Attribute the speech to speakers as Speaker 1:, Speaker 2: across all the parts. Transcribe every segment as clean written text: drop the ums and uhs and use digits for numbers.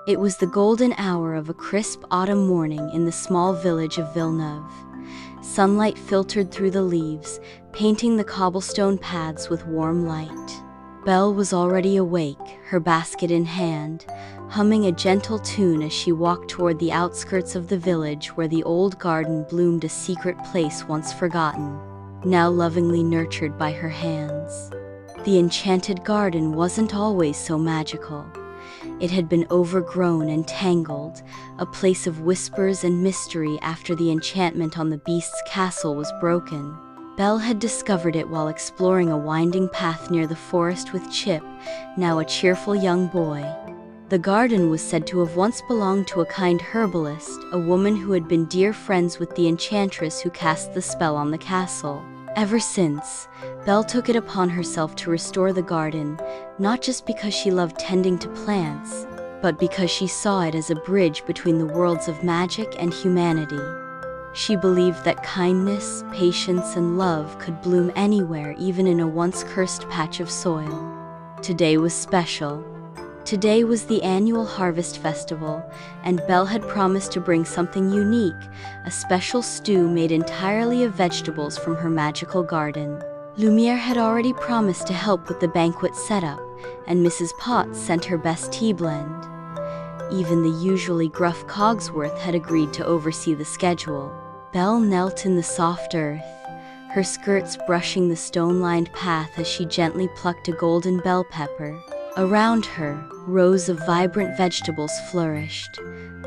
Speaker 1: It was the golden hour of a crisp autumn morning in the small village of Villeneuve. Sunlight filtered through the leaves, painting the cobblestone paths with warm light. Belle was already awake, her basket in hand, humming a gentle tune as she walked toward the outskirts of the village where the old garden bloomed, a secret place once forgotten, now lovingly nurtured by her hands. The enchanted garden wasn't always so magical. It had been overgrown and tangled, a place of whispers and mystery after the enchantment on the beast's castle was broken. Belle had discovered it while exploring a winding path near the forest with Chip, now a cheerful young boy. The garden was said to have once belonged to a kind herbalist, a woman who had been dear friends with the enchantress who cast the spell on the castle. Ever since, Belle took it upon herself to restore the garden, not just because she loved tending to plants, but because she saw it as a bridge between the worlds of magic and humanity. She believed that kindness, patience, and love could bloom anywhere, even in a once cursed patch of soil. Today was special. Today was the annual harvest festival, and Belle had promised to bring something unique, a special stew made entirely of vegetables from her magical garden. Lumière had already promised to help with the banquet setup, and Mrs. Potts sent her best tea blend. Even the usually gruff Cogsworth had agreed to oversee the schedule. Belle knelt in the soft earth, her skirts brushing the stone-lined path as she gently plucked a golden bell pepper. Around her, rows of vibrant vegetables flourished.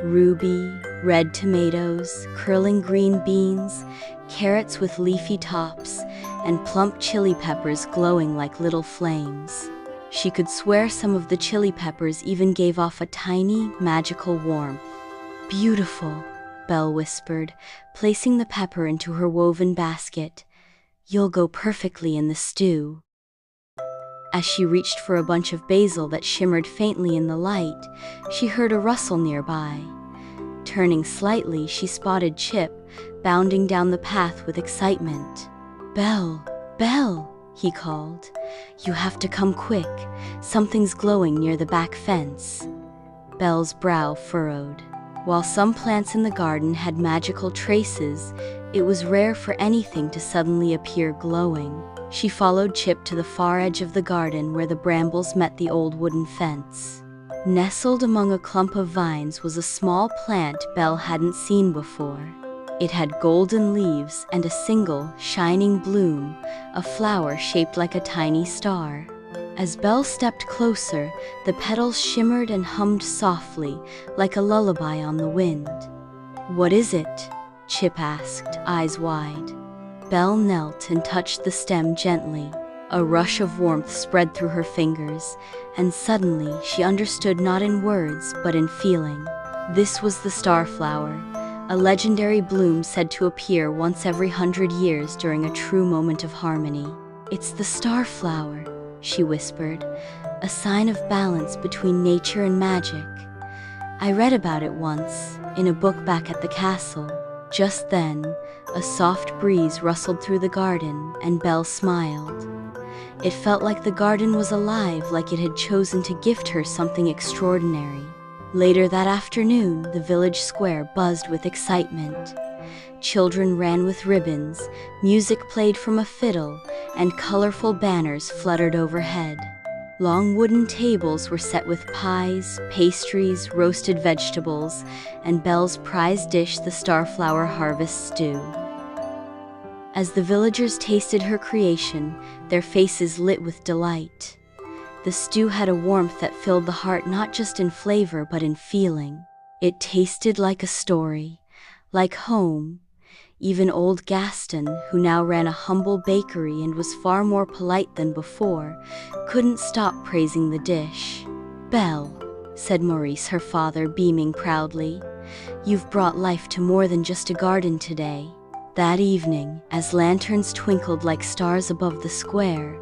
Speaker 1: Ruby, red tomatoes, curling green beans, carrots with leafy tops, and plump chili peppers glowing like little flames. She could swear some of the chili peppers even gave off a tiny, magical warmth. "Beautiful," Belle whispered, placing the pepper into her woven basket. "You'll go perfectly in the stew." As she reached for a bunch of basil that shimmered faintly in the light, she heard a rustle nearby. Turning slightly, she spotted Chip, bounding down the path with excitement. "Belle, Belle," he called. "You have to come quick. Something's glowing near the back fence." Belle's brow furrowed. While some plants in the garden had magical traces, it was rare for anything to suddenly appear glowing. She followed Chip to the far edge of the garden where the brambles met the old wooden fence. Nestled among a clump of vines was a small plant Belle hadn't seen before. It had golden leaves and a single, shining bloom, a flower shaped like a tiny star. As Belle stepped closer, the petals shimmered and hummed softly, like a lullaby on the wind. "What is it?" Chip asked, eyes wide. Belle knelt and touched the stem gently. A rush of warmth spread through her fingers, and suddenly she understood, not in words but in feeling. This was the Starflower, a legendary bloom said to appear once every 100 years during a true moment of harmony. "It's the Starflower," she whispered, "a sign of balance between nature and magic. I read about it once, in a book back at the castle." Just then, a soft breeze rustled through the garden, and Belle smiled. It felt like the garden was alive, like it had chosen to gift her something extraordinary. Later that afternoon, the village square buzzed with excitement. Children ran with ribbons, music played from a fiddle, and colorful banners fluttered overhead. Long wooden tables were set with pies, pastries, roasted vegetables, and Belle's prized dish, the Starflower harvest stew. As the villagers tasted her creation, their faces lit with delight. The stew had a warmth that filled the heart, not just in flavor but in feeling. It tasted like a story, like home. Even old Gaston, who now ran a humble bakery and was far more polite than before, couldn't stop praising the dish. "Belle," said Maurice, her father, beaming proudly, "you've brought life to more than just a garden today." That evening, as lanterns twinkled like stars above the square,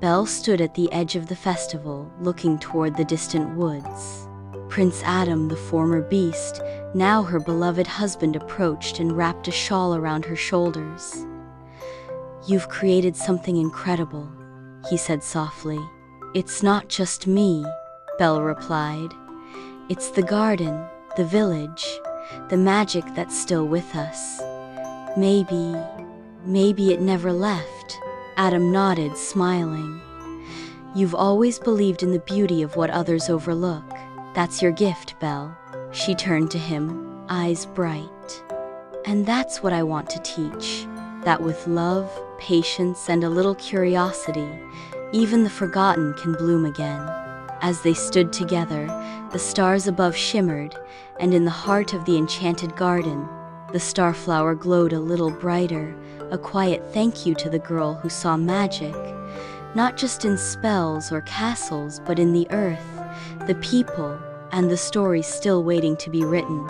Speaker 1: Belle stood at the edge of the festival, looking toward the distant woods. Prince Adam, the former beast, now her beloved husband, approached and wrapped a shawl around her shoulders. "You've created something incredible," he said softly. "It's not just me," Belle replied. It's the garden, the village, the magic that's still with us. Maybe it never left. Adam nodded, smiling. You've always believed in the beauty of what others overlook. That's your gift, Belle. She turned to him, eyes bright. And that's what I want to teach. That with love, patience, and a little curiosity, even the forgotten can bloom again. As they stood together, the stars above shimmered, and in the heart of the enchanted garden, the starflower glowed a little brighter, a quiet thank you to the girl who saw magic, not just in spells or castles, but in the earth, the people, and the stories still waiting to be written.